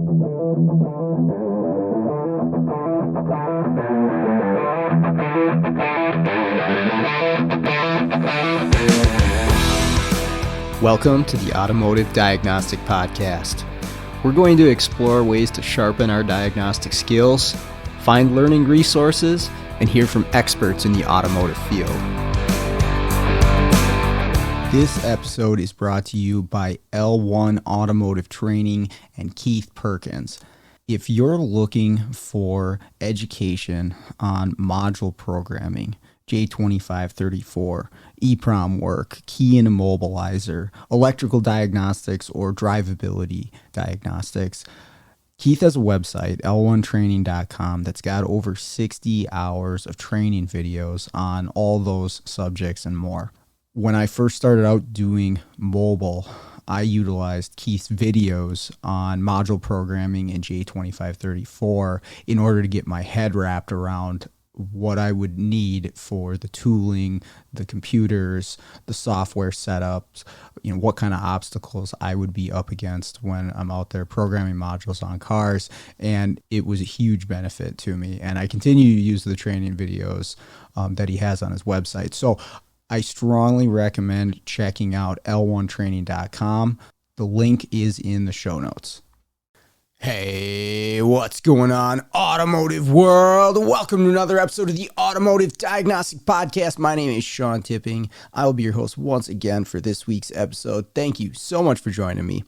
Welcome to the Automotive Diagnostic Podcast. We're going to explore ways to sharpen our diagnostic skills, find learning resources, and hear from experts in the automotive field. This episode is brought to you by L1 Automotive Training and Keith Perkins. If you're looking for education on module programming, J2534, EEPROM work, key and immobilizer, electrical diagnostics, or drivability diagnostics, Keith has a website, l1training.com, that's got over 60 hours of training videos on all those subjects and more. When I first started out doing mobile, I utilized Keith's videos on module programming in J2534 in order to get my head wrapped around what I would need for the tooling, the computers, the software setups, what kind of obstacles I would be up against when I'm out there programming modules on cars. And it was a huge benefit to me. And I continue to use the training videos that he has on his website. So I strongly recommend checking out l1training.com. The link is in the show notes. Hey, what's going on, automotive world? Welcome to another episode of the Automotive Diagnostic Podcast. My name is Sean Tipping. I will be your host once again for this week's episode. Thank you so much for joining me.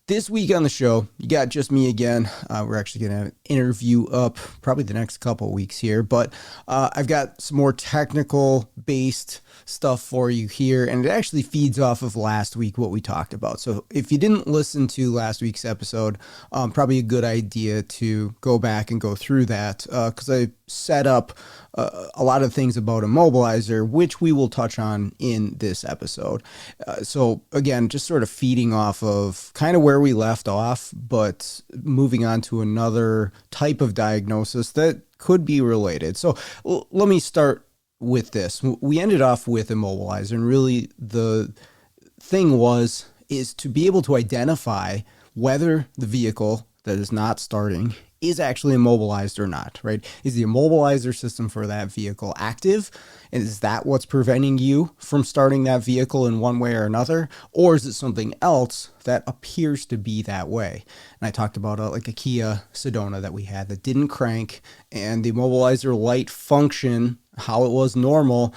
This week on the show, you got just me again. We're actually going to have an interview up probably the next couple of weeks here, but I've got some more technical-based stuff for you here, and it actually feeds off of last week, what we talked about. So if you didn't listen to last week's episode, probably a good idea to go back and go through that, because I set up a lot of things about immobilizer, which we will touch on in this episode. So again, just sort of feeding off of kind of where we left off, but moving on to another type of diagnosis that could be related. So let me start with this. We ended off with immobilizer, and really the thing is to be able to identify whether the vehicle that is not starting is actually immobilized or not, right? Is the immobilizer system for that vehicle active? And is that what's preventing you from starting that vehicle in one way or another? Or is it something else that appears to be that way? And I talked about like a Kia Sedona that we had that didn't crank, and the immobilizer light function, how it was normal,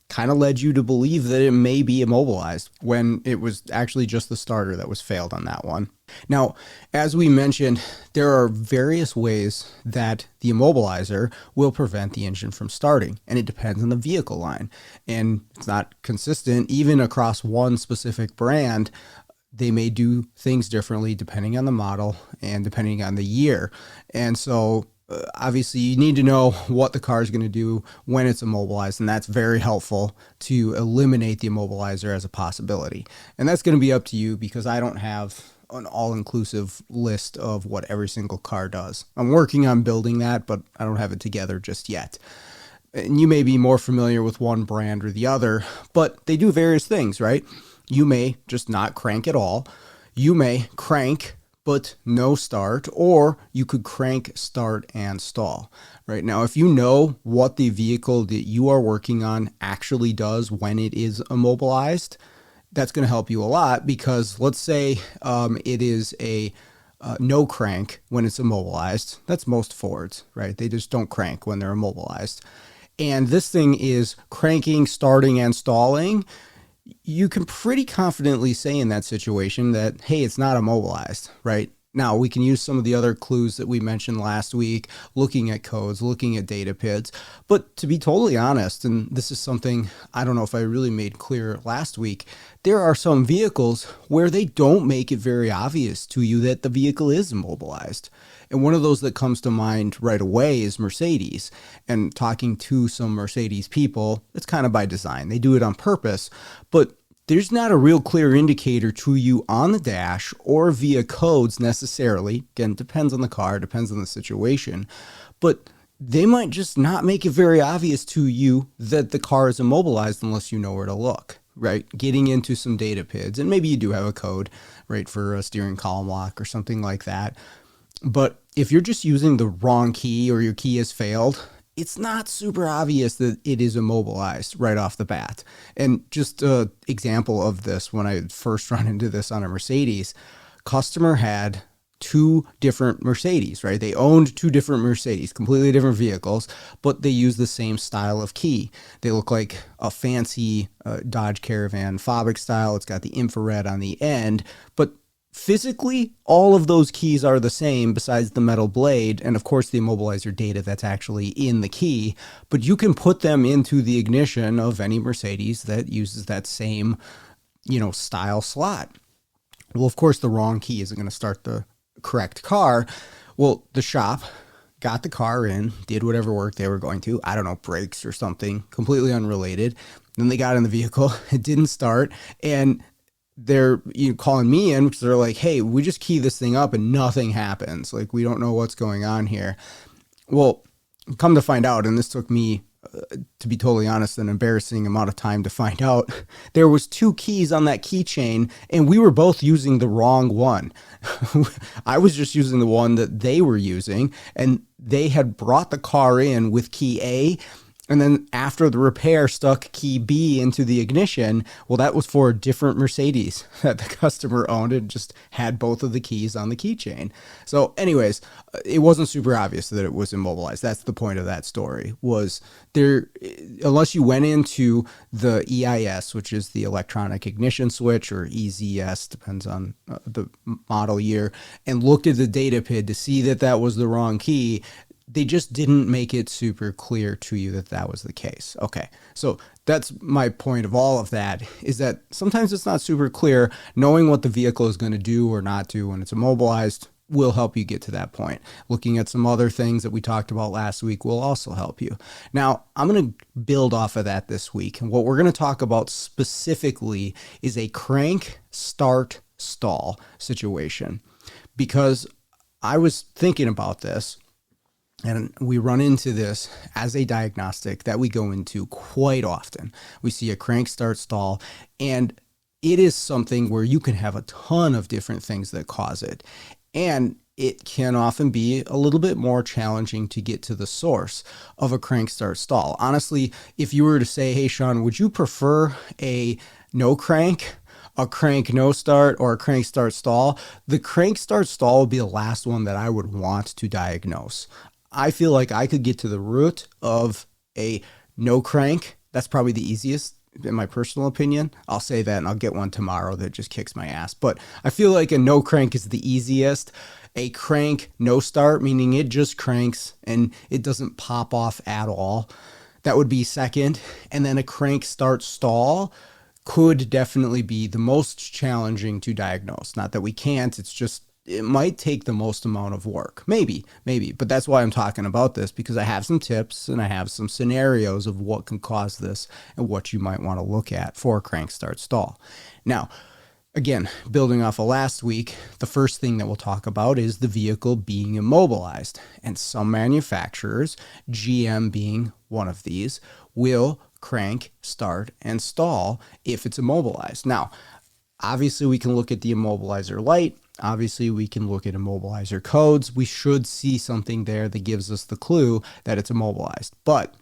kind of led you to believe that it may be immobilized when it was actually just the starter that was failed on that one. Now, as we mentioned, there are various ways that the immobilizer will prevent the engine from starting, and it depends on the vehicle line. And it's not consistent even across one specific brand. They may do things differently depending on the model and depending on the year. And so obviously, you need to know what the car is going to do when it's immobilized, and that's very helpful to eliminate the immobilizer as a possibility. And that's going to be up to you, because I don't have an all-inclusive list of what every single car does. I'm working on building that, but I don't have it together just yet. And you may be more familiar with one brand or the other, but they do various things, right? You may just not crank at all. You may crank but no start, or you could crank, start, and stall. Right now, if you know what the vehicle that you are working on actually does when it is immobilized, that's going to help you a lot, because let's say it is a no crank when it's immobilized. That's most Fords, right? They just don't crank when they're immobilized. And this thing is cranking, starting, and stalling. You can pretty confidently say in that situation that, hey, it's not immobilized, right? Now, we can use some of the other clues that we mentioned last week, looking at codes, looking at data PIDs. But to be totally honest, and this is something I don't know if I really made clear last week, there are some vehicles where they don't make it very obvious to you that the vehicle is immobilized. And one of those that comes to mind right away is Mercedes. And talking to some Mercedes people, it's kind of by design. They do it on purpose, but there's not a real clear indicator to you on the dash or via codes necessarily. Again, depends on the car, depends on the situation, but they might just not make it very obvious to you that the car is immobilized unless you know where to look. right? Getting into some data PIDs, and maybe you do have a code, right, for a steering column lock or something like that. But if you're just using the wrong key or your key has failed, it's not super obvious that it is immobilized right off the bat. And just an example of this, when I first run into this on a Mercedes, customer had two different Mercedes, right? They owned two different Mercedes, completely different vehicles, but they use the same style of key. They look like a fancy Dodge Caravan Fabric style. It's got the infrared on the end, but physically, all of those keys are the same besides the metal blade and, of course, the immobilizer data that's actually in the key. But you can put them into the ignition of any Mercedes that uses that same, style slot. Well, of course, the wrong key isn't going to start the correct car. Well, the shop got the car in, did whatever work they were going to, I don't know, brakes or something, completely unrelated. Then they got in the vehicle, it didn't start, and they're calling me in because they're like, hey, we just key this thing up and nothing happens. Like, we don't know what's going on here. Well, come to find out, and this took me, to be totally honest, an embarrassing amount of time to find out, there was two keys on that keychain, and we were both using the wrong one. I was just using the one that they were using, and they had brought the car in with key A, and then after the repair stuck key B into the ignition. Well, that was for a different Mercedes that the customer owned and just had both of the keys on the keychain. So anyways, it wasn't super obvious that it was immobilized. That's the point of that story, was there, unless you went into the EIS, which is the electronic ignition switch, or EZS, depends on the model year, and looked at the data PID to see that that was the wrong key. They just didn't make it super clear to you that that was the case. Okay, so that's my point of all of that, is that sometimes it's not super clear. Knowing what the vehicle is going to do or not do when it's immobilized will help you get to that point. Looking at some other things that we talked about last week will also help you. Now, I'm going to build off of that this week. And what we're going to talk about specifically is a crank start stall situation, because I was thinking about this. And we run into this as a diagnostic that we go into quite often. We see a crank start stall, and it is something where you can have a ton of different things that cause it. And it can often be a little bit more challenging to get to the source of a crank start stall. Honestly, if you were to say, hey, Sean, would you prefer a no crank, a crank no start, or a crank start stall? The crank start stall would be the last one that I would want to diagnose. I feel like I could get to the root of a no crank. That's probably the easiest, in my personal opinion. I'll say that, and I'll get one tomorrow that just kicks my ass. But I feel like a no crank is the easiest. A crank no start, meaning it just cranks and it doesn't pop off at all, that would be second. And then a crank start stall could definitely be the most challenging to diagnose. Not that we can't, it's just, it might take the most amount of work. Maybe. But that's why I'm talking about this, because I have some tips and I have some scenarios of what can cause this and what you might want to look at for a crank start stall. Now, again, building off of last week, the first thing that we'll talk about is the vehicle being immobilized. And some manufacturers, GM being one of these, will crank, start, and stall if it's immobilized. Now, obviously we can look at the immobilizer light. Obviously, we can look at immobilizer codes. We should see something there that gives us the clue that it's immobilized. But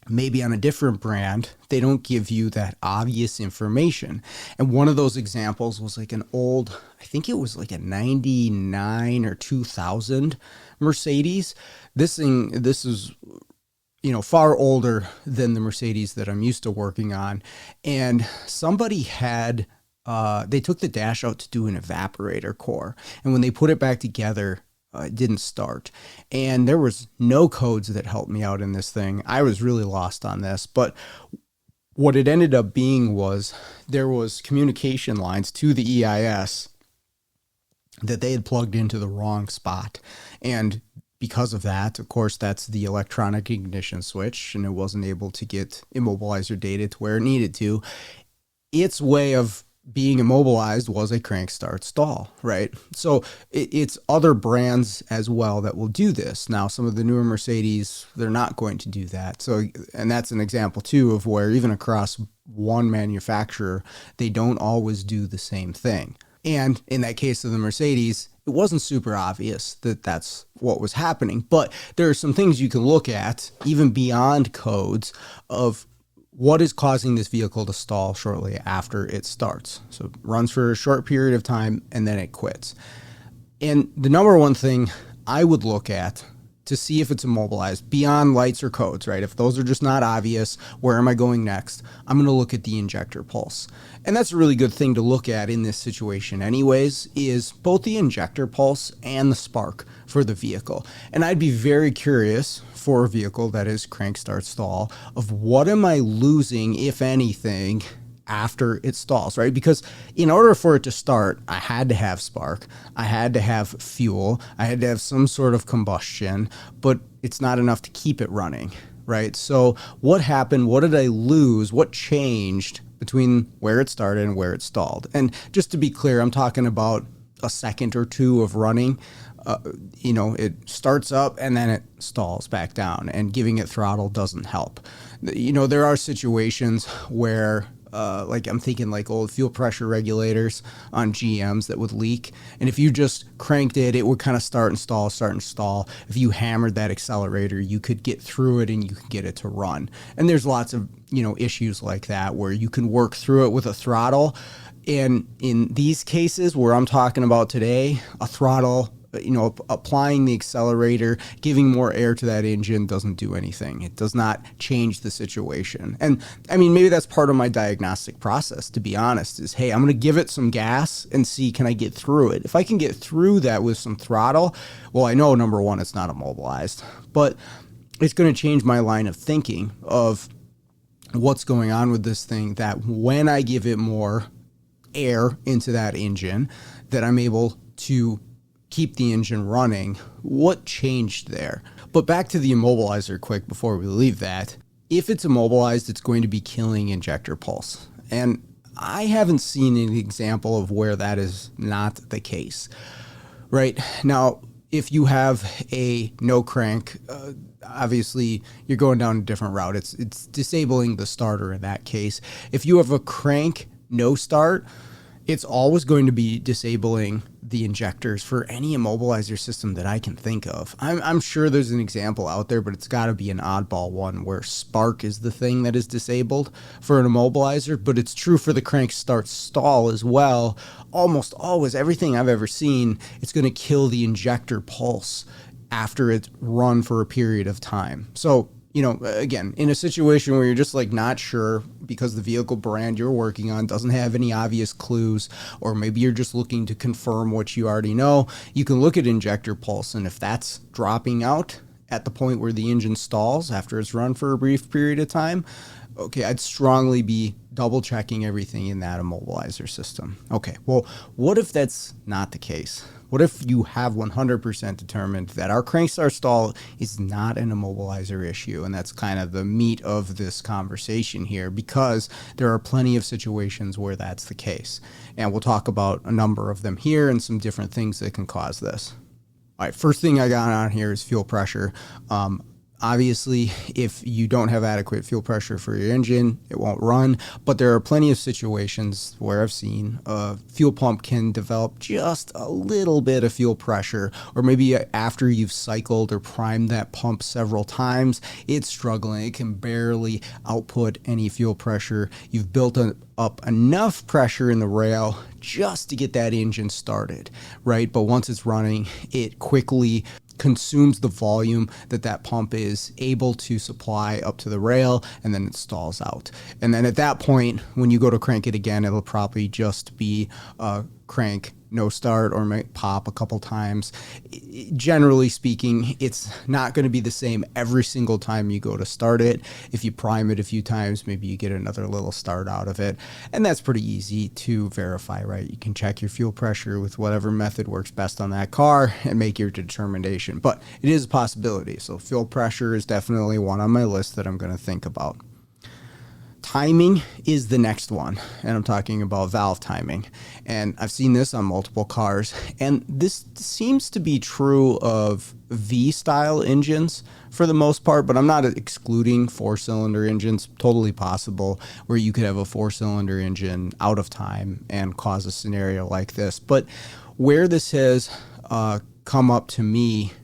maybe on a different brand, they don't give you that obvious information. And one of those examples was like an old, I think it was like a 99 or 2000 Mercedes. This is far older than the Mercedes that I'm used to working on. And somebody had they took the dash out to do an evaporator core. And when they put it back together, it didn't start. And there was no codes that helped me out in this thing. I was really lost on this. But what it ended up being was there was communication lines to the EIS that they had plugged into the wrong spot. And because of that, of course, that's the electronic ignition switch, and it wasn't able to get immobilizer data to where it needed to. Its way of being immobilized was a crank start stall, right? So it's other brands as well that will do this. Now, some of the newer Mercedes, they're not going to do that. So, and that's an example too of where even across one manufacturer, they don't always do the same thing. And in that case of the Mercedes, it wasn't super obvious that that's what was happening. But there are some things you can look at, even beyond codes, of what is causing this vehicle to stall shortly after it starts. So it runs for a short period of time and then it quits. And the number one thing I would look at to see if it's immobilized beyond lights or codes, right? If those are just not obvious, where am I going next? I'm going to look at the injector pulse. And that's a really good thing to look at in this situation anyways, is both the injector pulse and the spark for the vehicle. And I'd be very curious for a vehicle that is crank start stall of what am I losing, if anything, after it stalls, right? Because in order for it to start, I had to have spark, I had to have fuel, I had to have some sort of combustion, but it's not enough to keep it running, right? So what happened? What did I lose? What changed between where it started and where it stalled? And just to be clear, I'm talking about a second or two of running. It starts up and then it stalls back down, and giving it throttle doesn't help. There are situations where I'm thinking like old fuel pressure regulators on GMs that would leak. And if you just cranked it, it would kind of start and stall. If you hammered that accelerator, you could get through it and you could get it to run. And there's lots of, issues like that where you can work through it with a throttle. And in these cases where I'm talking about today, a throttle, applying the accelerator, giving more air to that engine doesn't do anything. It does not change the situation. And I mean, maybe that's part of my diagnostic process, to be honest, is, hey, I'm going to give it some gas and see, can I get through it? If I can get through that with some throttle, well, I know, number one, it's not immobilized, but it's going to change my line of thinking of what's going on with this thing, that when I give it more air into that engine, that I'm able to keep the engine running. What changed there? But back to the immobilizer quick before we leave that. If it's immobilized, it's going to be killing injector pulse. And I haven't seen an example of where that is not the case. Right? Now, if you have a no crank, obviously you're going down a different route. It's disabling the starter in that case. If you have a crank no start, it's always going to be disabling the injectors for any immobilizer system that I can think of. I'm sure there's an example out there, but it's got to be an oddball one where spark is the thing that is disabled for an immobilizer. But it's true for the crank start stall as well. Almost always, everything I've ever seen, it's going to kill the injector pulse after it's run for a period of time. So, again, in a situation where you're just like not sure because the vehicle brand you're working on doesn't have any obvious clues, or maybe you're just looking to confirm what you already know, you can look at injector pulse. And if that's dropping out at the point where the engine stalls after it's run for a brief period of time, okay, I'd strongly be double checking everything in that immobilizer system. Okay, well, what if that's not the case? What if you have 100% determined that our crankstart stall is not an immobilizer issue? And that's kind of the meat of this conversation here, because there are plenty of situations where that's the case. And we'll talk about a number of them here and some different things that can cause this. All right, first thing I got on here is fuel pressure. Obviously, if you don't have adequate fuel pressure for your engine, it won't run. But there are plenty of situations where I've seen a fuel pump can develop just a little bit of fuel pressure, or maybe after you've cycled or primed that pump several times, it's struggling. It can barely output any fuel pressure. You've built up enough pressure in the rail just to get that engine started, right? But once it's running, it quickly consumes the volume that pump is able to supply up to the rail, and then it stalls out. And then at that point, when you go to crank it again, it'll probably just be a crank no start, or might pop a couple times. Generally speaking, it's not going to be the same every single time you go to start it. If you prime it a few times, maybe you get another little start out of it. And that's pretty easy to verify, right? You can check your fuel pressure with whatever method works best on that car and make your determination. But it is a possibility. So fuel pressure is definitely one on my list that I'm going to think about. Timing is the next one, and I'm talking about valve timing. And I've seen this on multiple cars, and this seems to be true of V-style engines for the most part, but I'm not excluding four-cylinder engines. Totally possible where you could have a four-cylinder engine out of time and cause a scenario like this. But where this has come up to me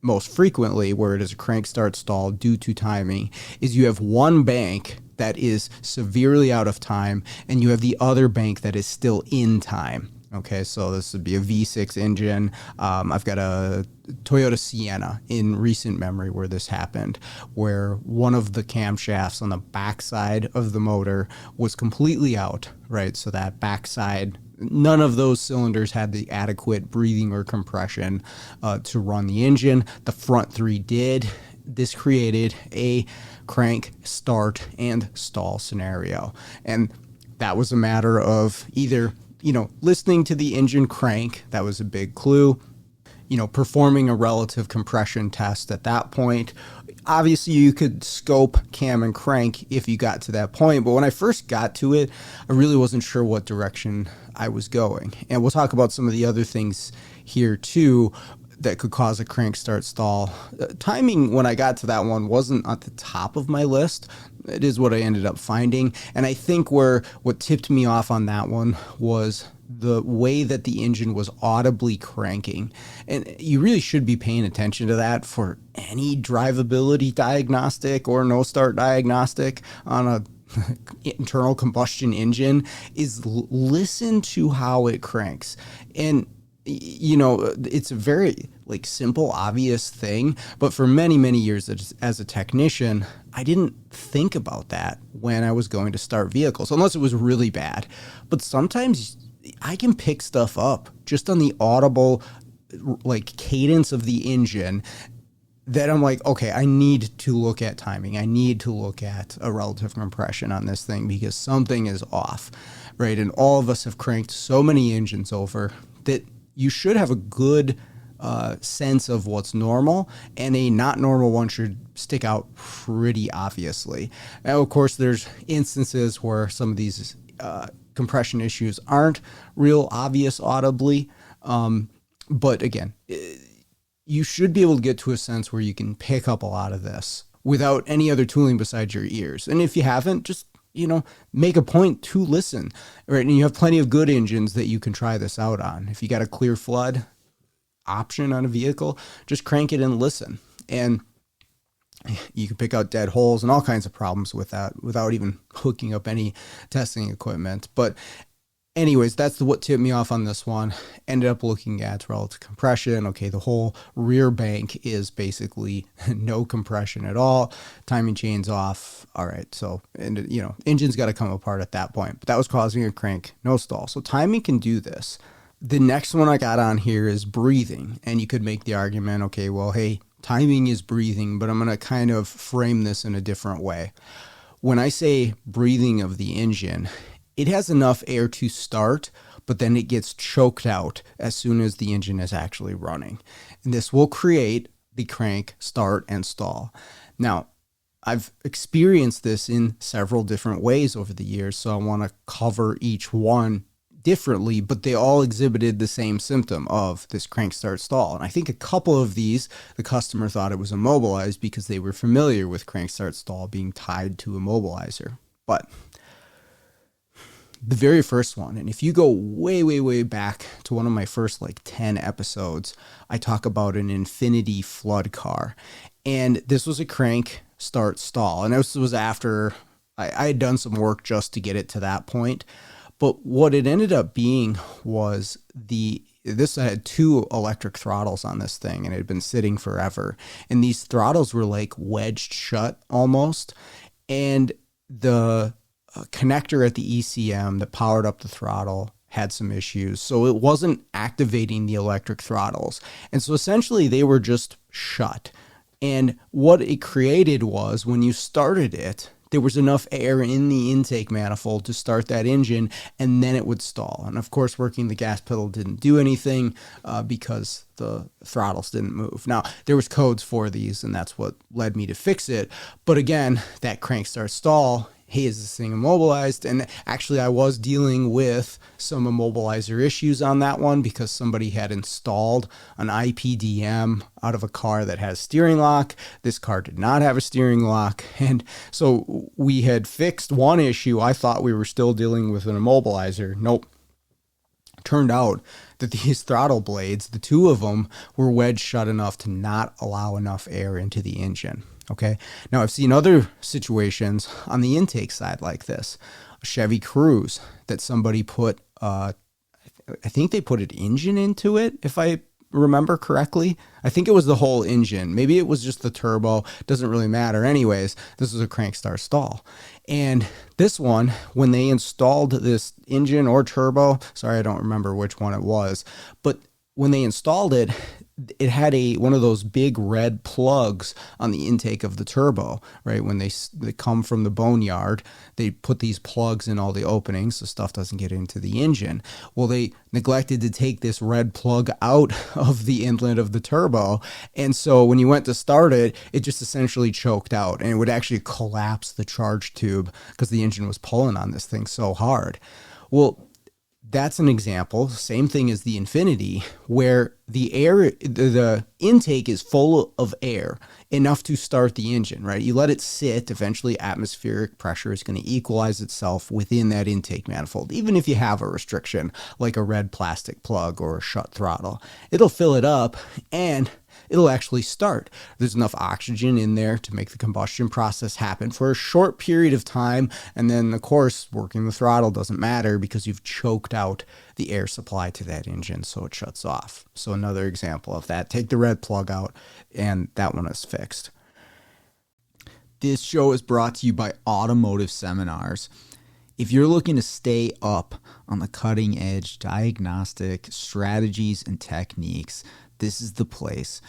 most frequently, where it is a crank start stall due to timing, is you have one bank that is severely out of time and you have the other bank that is still in time. Okay, so this would be a V6 engine. I've got a Toyota Sienna in recent memory where this happened, where one of the camshafts on the backside of the motor was completely out, right? So that backside, none of those cylinders had the adequate breathing or compression to run the engine. The front three did. This created a crank, start, and stall scenario. And that was a matter of either, listening to the engine crank. That was a big clue. Performing a relative compression test at that point. Obviously, you could scope cam and crank if you got to that point. But when I first got to it, I really wasn't sure what direction I was going. And we'll talk about some of the other things here too that could cause a crank start stall. Timing, when I got to that one, wasn't at the top of my list. It is what I ended up finding. And I think what tipped me off on that one was the way that the engine was audibly cranking. And you really should be paying attention to that for any drivability diagnostic or no start diagnostic on a internal combustion engine, is listen to how it cranks. And it's a very simple, obvious thing, but for many, many years as a technician, I didn't think about that when I was going to start vehicles, unless it was really bad. But sometimes I can pick stuff up just on the audible cadence of the engine that I'm like, okay, I need to look at timing. I need to look at a relative compression on this thing because something is off, right? And all of us have cranked so many engines over that you should have a good sense of what's normal, and a not normal one should stick out pretty obviously. Now, of course, there's instances where some of these compression issues aren't real obvious audibly, but again, you should be able to get to a sense where you can pick up a lot of this without any other tooling besides your ears. And if you haven't, just make a point to listen, right? And you have plenty of good engines that you can try this out on. If you got a clear flood option on a vehicle, just crank it and listen. And you can pick out dead holes and all kinds of problems with that without even hooking up any testing equipment. But anyways, that's what tipped me off on this one. Ended up looking at relative compression. Okay, the whole rear bank is basically no compression at all. Timing chain's off. All right, so, and engine's got to come apart at that point. But that was causing a crank, no stall. So timing can do this. The next one I got on here is breathing. And you could make the argument, okay, well, hey, timing is breathing, but I'm going to kind of frame this in a different way. When I say breathing of the engine, it has enough air to start, but then it gets choked out as soon as the engine is actually running. And this will create the crank, start, and stall. Now, I've experienced this in several different ways over the years, so I want to cover each one differently, but they all exhibited the same symptom of this crank, start, stall. And I think a couple of these, the customer thought it was immobilized because they were familiar with crank, start, stall being tied to immobilizer. But the very first one, and if you go way, way, way back to one of my first 10 episodes, I talk about an Infinity flood car. And this was a crank, start, stall. And this was after I had done some work just to get it to that point. But what it ended up being was this had two electric throttles on this thing, and it had been sitting forever. And these throttles were wedged shut almost. And the connector at the ECM that powered up the throttle had some issues. So it wasn't activating the electric throttles. And so essentially they were just shut. And what it created was when you started it, there was enough air in the intake manifold to start that engine, and then it would stall. And of course, working the gas pedal didn't do anything because the throttles didn't move. Now, there was codes for these, and that's what led me to fix it. But again, that crank, start, stall hey, is this thing immobilized? And actually, I was dealing with some immobilizer issues on that one because somebody had installed an IPDM out of a car that has steering lock. This car did not have a steering lock. And so we had fixed one issue. I thought we were still dealing with an immobilizer. Nope. Turned out that these throttle blades, the two of them, were wedged shut enough to not allow enough air into the engine. Okay. Now I've seen other situations on the intake side like this. A Chevy Cruze that somebody put, I think they put an engine into it, if I remember correctly. I think it was the whole engine. Maybe it was just the turbo. Doesn't really matter. Anyways, this was a crank start stall. And this one, when they installed this engine or turbo, sorry, I don't remember which one it was, but when they installed it, it had one of those big red plugs on the intake of the turbo, right? When they come from the boneyard, they put these plugs in all the openings so stuff doesn't get into the engine. Well, they neglected to take this red plug out of the inlet of the turbo. And so when you went to start it, it just essentially choked out, and it would actually collapse the charge tube because the engine was pulling on this thing so hard. Well, that's an example, same thing as the Infinity, where the intake is full of air, enough to start the engine, right? You let it sit, eventually atmospheric pressure is going to equalize itself within that intake manifold. Even if you have a restriction, like a red plastic plug or a shut throttle, it'll fill it up and it'll actually start. There's enough oxygen in there to make the combustion process happen for a short period of time. And then, of course, working the throttle doesn't matter because you've choked out the air supply to that engine, so it shuts off. So another example of that. Take the red plug out, and that one is fixed. This show is brought to you by Automotive Seminars. If you're looking to stay up on the cutting edge diagnostic strategies and techniques, this is the place.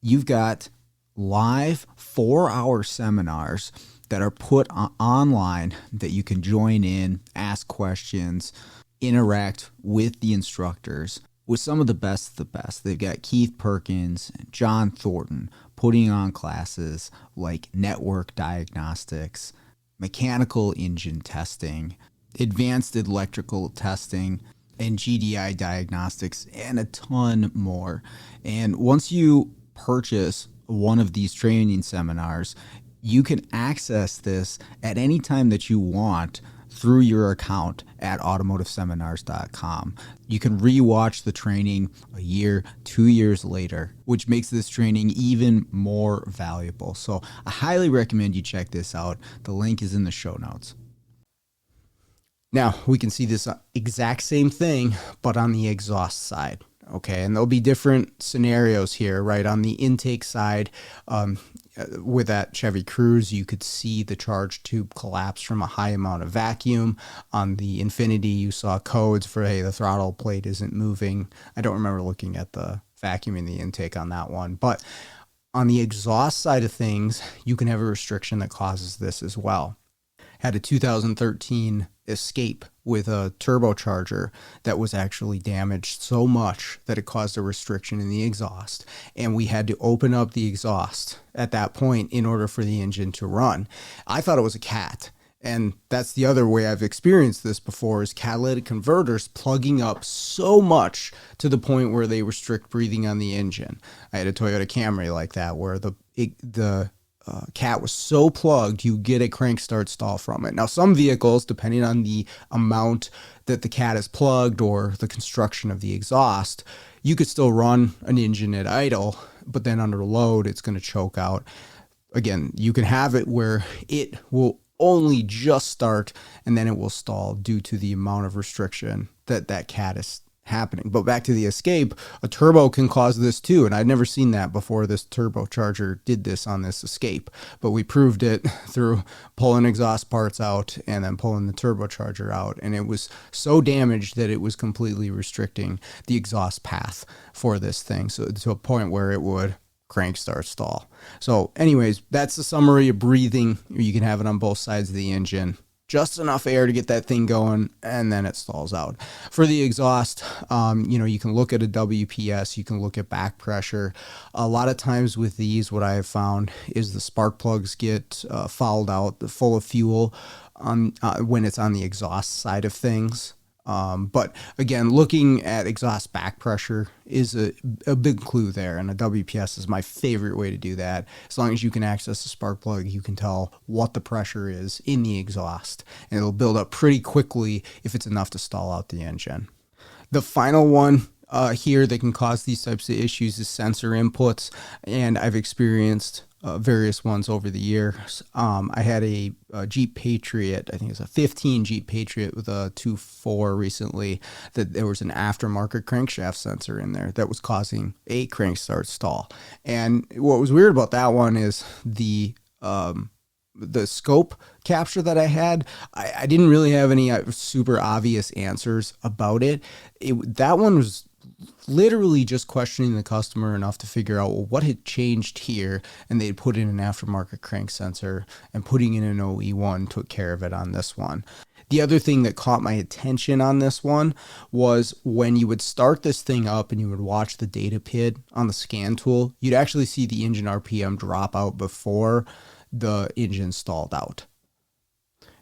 You've got live 4-hour seminars that are put online that you can join in, ask questions, interact with the instructors with some of the best of the best. They've got Keith Perkins and John Thornton putting on classes like network diagnostics, mechanical engine testing, advanced electrical testing, and GDI diagnostics, and a ton more. And once you purchase one of these training seminars, you can access this at any time that you want through your account at automotiveseminars.com. You can rewatch the training a year, 2 years later, which makes this training even more valuable. So I highly recommend you check this out. The link is in the show notes. Now, we can see this exact same thing, but on the exhaust side, okay? And there'll be different scenarios here, right? On the intake side, with that Chevy Cruze, you could see the charge tube collapse from a high amount of vacuum. On the Infinity, you saw codes for, hey, the throttle plate isn't moving. I don't remember looking at the vacuum in the intake on that one. But on the exhaust side of things, you can have a restriction that causes this as well. Had a 2013 Escape with a turbocharger that was actually damaged so much that it caused a restriction in the exhaust. And we had to open up the exhaust at that point in order for the engine to run. I thought it was a cat. And that's the other way I've experienced this before, is catalytic converters plugging up so much to the point where they restrict breathing on the engine. I had a Toyota Camry like that, where the cat was so plugged you get a crank start stall from it. Now, some vehicles, depending on the amount that the cat is plugged or the construction of the exhaust, you could still run an engine at idle, but then under load it's going to choke out. Again, you can have it where it will only just start and then it will stall due to the amount of restriction that cat is happening. But back to the Escape, a turbo can cause this too, and I'd never seen that before this turbocharger did this on this Escape, but we proved it through pulling exhaust parts out and then pulling the turbocharger out, and it was so damaged that it was completely restricting the exhaust path for this thing, so to a point where it would crank start stall. So anyways, that's the summary of breathing. You can have it on both sides of the engine. Just enough air to get that thing going, and then it stalls out. For the exhaust, you can look at a WPS, you can look at back pressure. A lot of times with these, what I have found is the spark plugs get fouled out, full of fuel. on when it's on the exhaust side of things. But again, looking at exhaust back pressure is a big clue there, and a WPS is my favorite way to do that. As long as you can access the spark plug, you can tell what the pressure is in the exhaust, and it'll build up pretty quickly if it's enough to stall out the engine. The final one here that can cause these types of issues is sensor inputs, and I've experienced various ones over the years. I had a Jeep Patriot, I think it's a 15 Jeep Patriot with a 2.4 recently, that there was an aftermarket crankshaft sensor in there that was causing a crank start stall. And what was weird about that one is the scope capture that I had, I didn't really have any super obvious answers about it. That one was literally just questioning the customer enough to figure out, well, what had changed here, and they'd put in an aftermarket crank sensor, and putting in an OE1 took care of it on this one. The other thing that caught my attention on this one was when you would start this thing up and you would watch the data PID on the scan tool, you'd actually see the engine RPM drop out before the engine stalled out.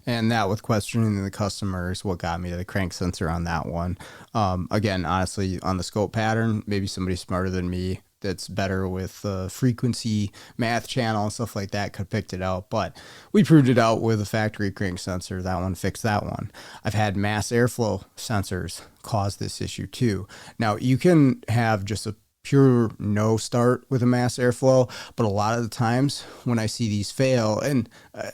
And that, with questioning the customer, is what got me to the crank sensor on that one. Again, honestly, on the scope pattern, maybe somebody smarter than me that's better with frequency math channel and stuff like that could have picked it out. But we proved it out with a factory crank sensor. That one fixed that one. I've had mass airflow sensors cause this issue too. Now, you can have just a pure no start with a mass airflow, but a lot of the times when I see these fail, and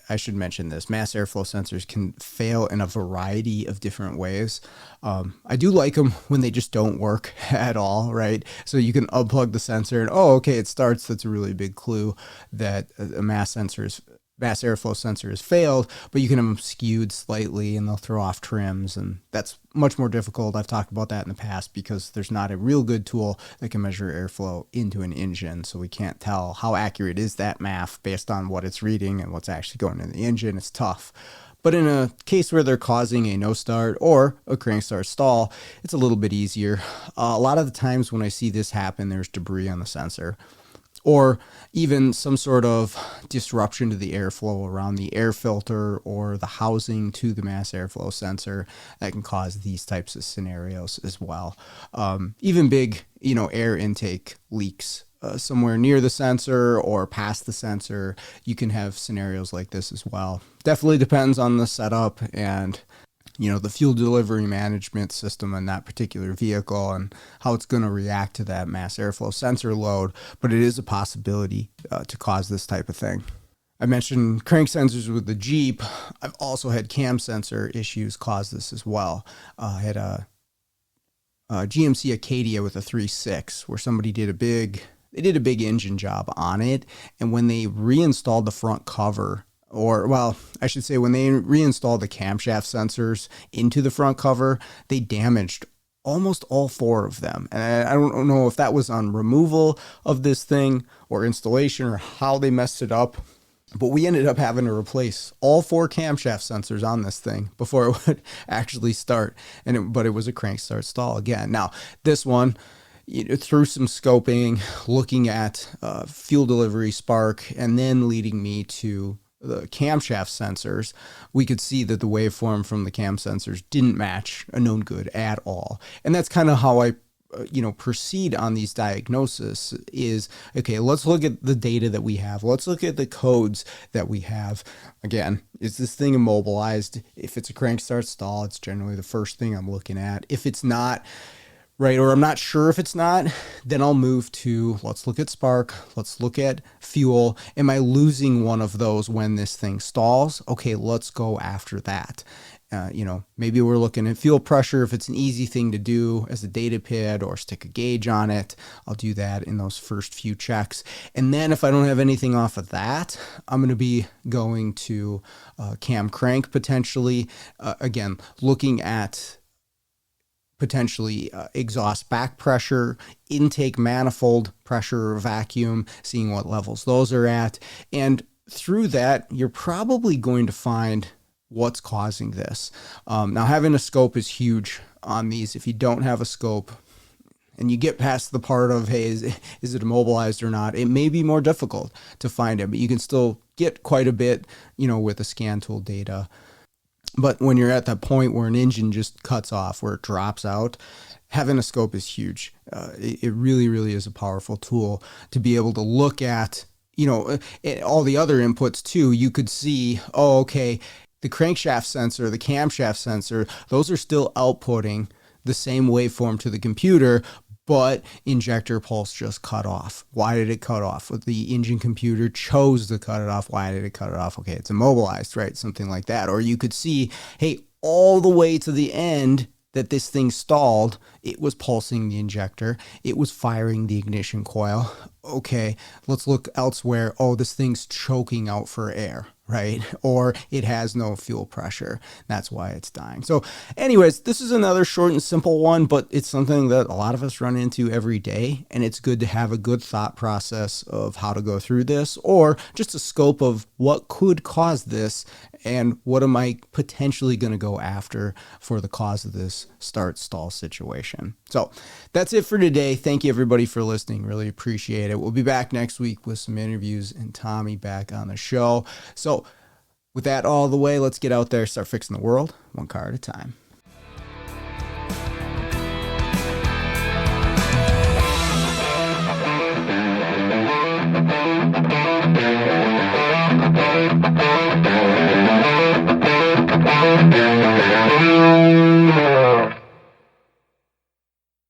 I should mention this, mass airflow sensors can fail in a variety of different ways. I do like them when they just don't work at all, right? So you can unplug the sensor and, oh, okay, it starts. That's a really big clue that a mass airflow sensor has failed, but you can have them skewed slightly and they'll throw off trims, and that's much more difficult. I've talked about that in the past because there's not a real good tool that can measure airflow into an engine, so we can't tell how accurate is that math based on what it's reading and what's actually going in the engine. It's tough. But in a case where they're causing a no start or a crank start stall, it's a little bit easier. A lot of the times when I see this happen, there's debris on the sensor, or even some sort of disruption to the airflow around the air filter or the housing to the mass airflow sensor that can cause these types of scenarios as well. Even big, air intake leaks somewhere near the sensor or past the sensor, you can have scenarios like this as well. Definitely depends on the setup and the fuel delivery management system in that particular vehicle and how it's going to react to that mass airflow sensor load, but it is a possibility to cause this type of thing. I mentioned crank sensors with the Jeep. I've also had cam sensor issues cause this as well. I had a GMC Acadia with a 3.6 where somebody did a big engine job on it, and when they reinstalled the front cover, when they reinstalled the camshaft sensors into the front cover, they damaged almost all four of them. And I don't know if that was on removal of this thing or installation or how they messed it up, but we ended up having to replace all four camshaft sensors on this thing before it would actually start. But it was a crank start stall again. Now, this one, through some scoping, looking at fuel delivery spark, and then leading me to the camshaft sensors, we could see that the waveform from the cam sensors didn't match a known good at all. And that's kind of how I proceed on these diagnoses is, okay, let's look at the data that we have. Let's look at the codes that we have. Again, is this thing immobilized? If it's a crank start stall, it's generally the first thing I'm looking at. If it's not, right, or I'm not sure if it's not, then I'll move to, let's look at spark, let's look at fuel. Am I losing one of those when this thing stalls? Okay, let's go after that. Maybe we're looking at fuel pressure. If it's an easy thing to do as a data PID or stick a gauge on it, I'll do that in those first few checks. And then if I don't have anything off of that, I'm going to be going to cam crank potentially. Again, looking at potentially exhaust back pressure, intake manifold pressure or vacuum, seeing what levels those are at. And through that, you're probably going to find what's causing this. Now, having a scope is huge on these. If you don't have a scope and you get past the part of, hey, is it immobilized or not, it may be more difficult to find it, but you can still get quite a bit, with the scan tool data. But when you're at that point where an engine just cuts off, where it drops out, having a scope is huge. It really, really is a powerful tool to be able to look at, all the other inputs too. You could see, oh, okay, the crankshaft sensor, the camshaft sensor, those are still outputting the same waveform to the computer, but injector pulse just cut off. Why did it cut off? Well, the engine computer chose to cut it off. Why did it cut it off? Okay, it's immobilized, right? Something like that. Or you could see, hey, all the way to the end that this thing stalled, it was pulsing the injector. It was firing the ignition coil. Okay, let's look elsewhere. Oh, this thing's choking out for air, right? Or it has no fuel pressure. That's why it's dying. So anyways, this is another short and simple one, but it's something that a lot of us run into every day. And it's good to have a good thought process of how to go through this, or just a scope of what could cause this and what am I potentially going to go after for the cause of this start stall situation. So that's it for today. Thank you everybody for listening. Really appreciate it. We'll be back next week with some interviews and Tommy back on the show. So with that all the way, let's get out there, start fixing the world one car at a time.